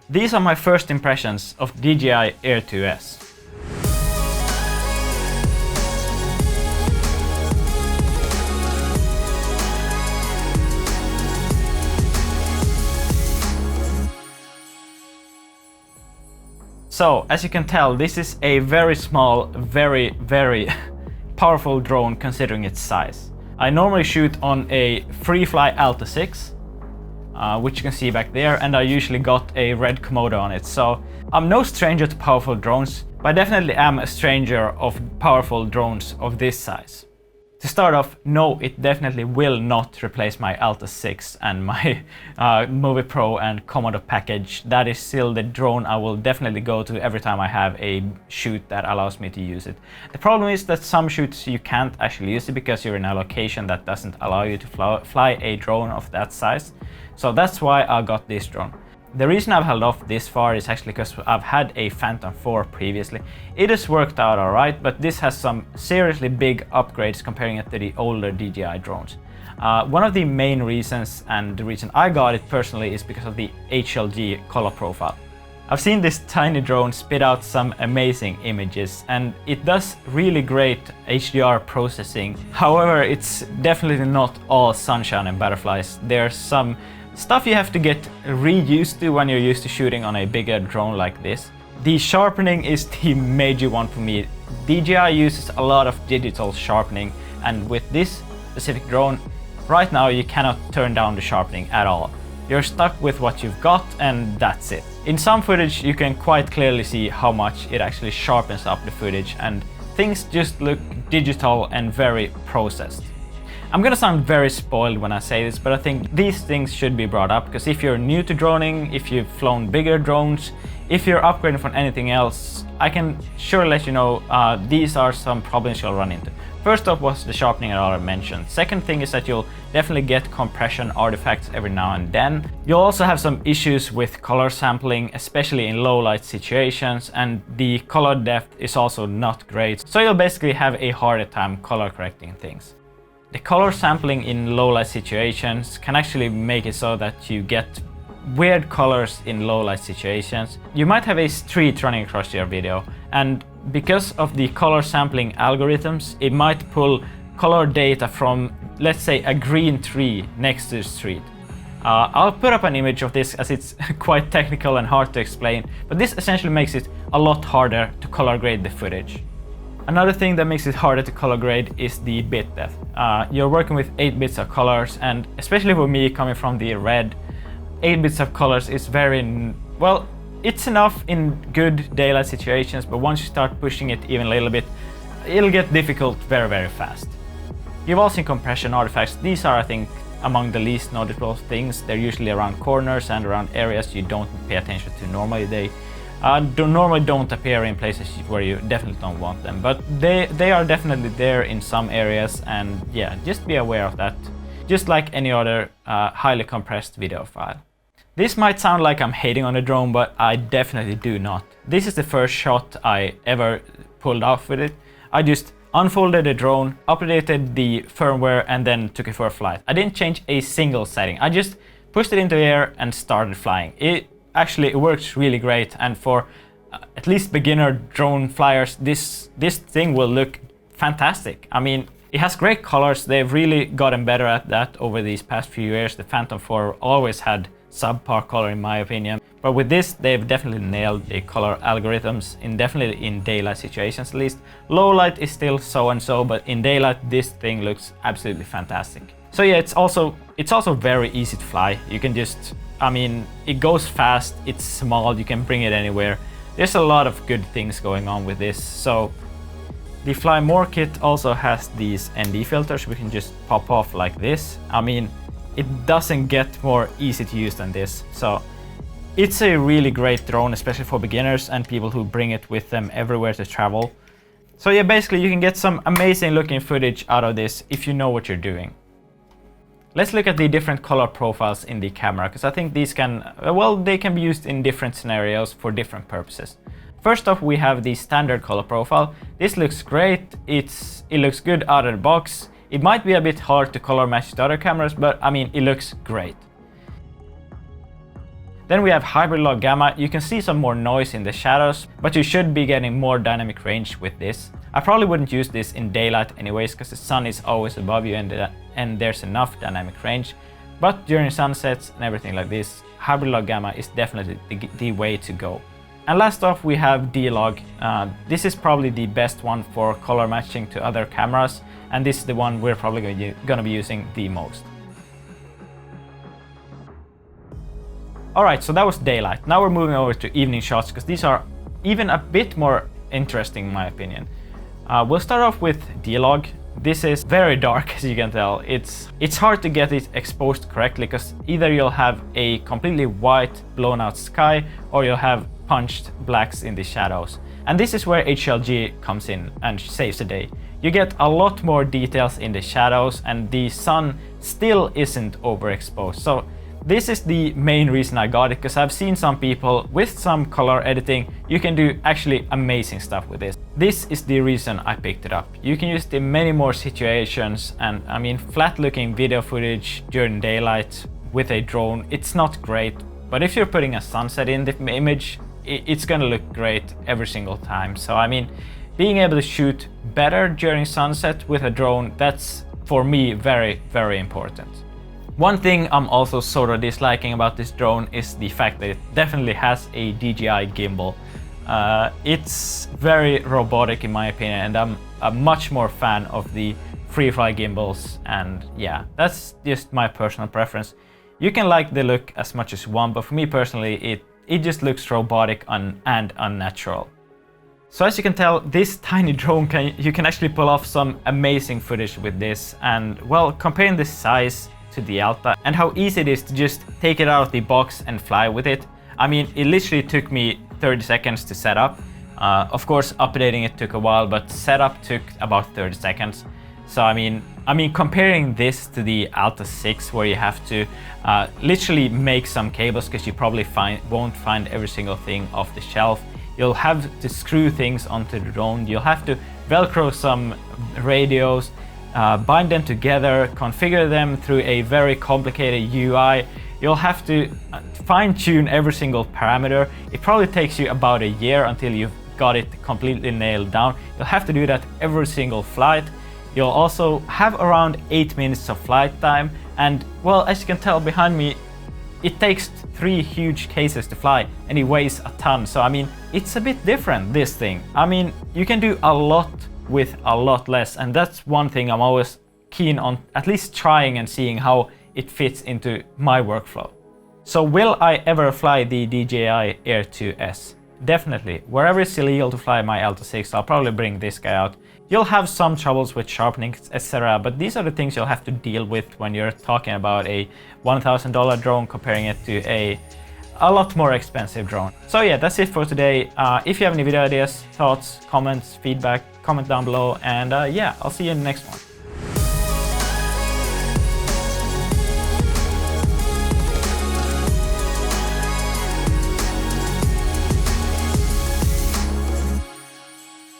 These are my first impressions of DJI Air2s. So, as you can tell, this is a very small, very powerful drone considering its size. I normally shoot on a FreeFly Alta 6, which you can see back there, and I usually got a RED Komodo on it. So I'm no stranger to powerful drones, but I definitely am a stranger of powerful drones of this size. To start off, no, it definitely will not replace my Alta 6 and my Movie Pro and Komodo package. That is still the drone I will definitely go to every time I have a shoot that allows me to use it. The problem is that some shoots you can't actually use it because you're in a location that doesn't allow you to fly a drone of that size. So that's why I got this drone. The reason I've held off this far is actually because I've had a Phantom 4 previously. It has worked out alright, but this has some seriously big upgrades comparing it to the older DJI drones. One of the main reasons, and the reason I got it personally, is because of the HLG color profile. I've seen this tiny drone spit out some amazing images, and it does really great HDR processing. However, it's definitely not all sunshine and butterflies. There's some stuff you have to get re-used to when you're used to shooting on a bigger drone like this. The sharpening is the major one for me. DJI uses a lot of digital sharpening, and with this specific drone, right now you cannot turn down the sharpening at all. You're stuck with what you've got, and that's it. In some footage you can quite clearly see how much it actually sharpens up the footage, and things just look digital and very processed. I'm gonna sound very spoiled when I say this, but I think these things should be brought up, because if you're new to droning, if you've flown bigger drones, if you're upgrading from anything else, I can sure let you know these are some problems you'll run into. First off was the sharpening I already mentioned. Second thing is that you'll definitely get compression artifacts every now and then. You'll also have some issues with color sampling, especially in low light situations, and the color depth is also not great. So you'll basically have a harder time color correcting things. The color sampling in low light situations can actually make it so that you get weird colors in low light situations. You might have a street running across your video, and because of the color sampling algorithms, it might pull color data from, let's say, a green tree next to the street. I'll put up an image of this as it's quite technical and hard to explain, but this essentially makes it a lot harder to color grade the footage. Another thing that makes it harder to color grade is the bit depth. You're working with 8 bits of colors, and especially for me coming from the RED, 8 bits of colors is very, well, it's enough in good daylight situations, but once you start pushing it even a little bit, it'll get difficult very fast. You've all seen compression artifacts. These are, I think, among the least noticeable things. They're usually around corners and around areas you don't pay attention to normally. They normally don't appear in places where you definitely don't want them, but they are definitely there in some areas, and yeah, just be aware of that, just like any other highly compressed video file. This might sound like I'm hating on the drone, but I definitely do not. This is the first shot I ever pulled off with it. I just unfolded the drone, updated the firmware, and then took it for a flight. I didn't change a single setting. I just pushed it into the air and started flying. It works really great, and for at least beginner drone flyers, this thing will look fantastic. I mean, it has great colors. They've really gotten better at that over these past few years. The Phantom 4 always had subpar color in my opinion, but with this they've definitely nailed the color algorithms, definitely in daylight situations at least. Low light is still so and so, but in daylight this thing looks absolutely fantastic. So yeah, it's also very easy to fly. You can just, I mean, it goes fast, it's small, you can bring it anywhere. There's a lot of good things going on with this. So the Fly More kit also has these ND filters we can just pop off like this. I mean, it doesn't get more easy to use than this. So it's a really great drone, especially for beginners and people who bring it with them everywhere to travel. So yeah, basically you can get some amazing looking footage out of this if you know what you're doing. Let's look at the different color profiles in the camera, because I think these can, well, they can be used in different scenarios for different purposes. First off, we have the standard color profile. This looks great. It looks good out of the box. It might be a bit hard to color match to other cameras, but I mean, it looks great. Then we have hybrid log gamma. You can see some more noise in the shadows, but you should be getting more dynamic range with this. I probably wouldn't use this in daylight anyways, because the sun is always above you and there's enough dynamic range. But during sunsets and everything like this, hybrid log gamma is definitely the way to go. And last off, we have DLOG. This is probably the best one for color matching to other cameras, and this is the one we're probably going to be using the most. Alright, so that was daylight. Now we're moving over to evening shots, because these are even a bit more interesting in my opinion. We'll start off with DLOG. This is very dark, as you can tell. It's hard to get it exposed correctly, because either you'll have a completely white blown out sky, or you'll have punched blacks in the shadows. And this is where HLG comes in and saves the day. You get a lot more details in the shadows, and the sun still isn't overexposed. So this is the main reason I got it, because I've seen some people with some color editing, you can do actually amazing stuff with this. This is the reason I picked it up. You can use it in many more situations, and I mean, flat looking video footage during daylight with a drone, it's not great. But if you're putting a sunset in the image, it's gonna look great every single time. So I mean, being able to shoot better during sunset with a drone, that's for me very, very important. One thing I'm also sort of disliking about this drone is the fact that it definitely has a DJI gimbal. It's very robotic in my opinion, and I'm a much more fan of the free-fly gimbals, and yeah, that's just my personal preference. You can like the look as much as you want, but for me personally, it just looks robotic and unnatural. So as you can tell, this tiny drone you can actually pull off some amazing footage with this, and well, comparing the size to the Alta and how easy it is to just take it out of the box and fly with it. I mean, it literally took me 30 seconds to set up. Of course, updating it took a while, but setup took about 30 seconds. So I mean, comparing this to the Alta 6, where you have to literally make some cables, because you probably won't find every single thing off the shelf. You'll have to screw things onto the drone. You'll have to Velcro some radios, bind them together, configure them through a very complicated UI. You'll have to fine-tune every single parameter. It probably takes you about a year until you've got it completely nailed down. You'll have to do that every single flight. You'll also have around 8 minutes of flight time, and well, as you can tell behind me, it takes 3 huge cases to fly, and it weighs a ton. So I mean, it's a bit different, this thing. I mean, you can do a lot with a lot less, and that's one thing I'm always keen on at least trying and seeing how it fits into my workflow. So will I ever fly the DJI Air2s? Definitely. Wherever it's illegal to fly my Alta 6, I'll probably bring this guy out. You'll have some troubles with sharpening, etc., but these are the things you'll have to deal with when you're talking about a $1,000 drone comparing it to a lot more expensive drone. So yeah, that's it for today. If you have any video ideas, thoughts, comments, feedback, comment down below, and yeah, I'll see you in the next one.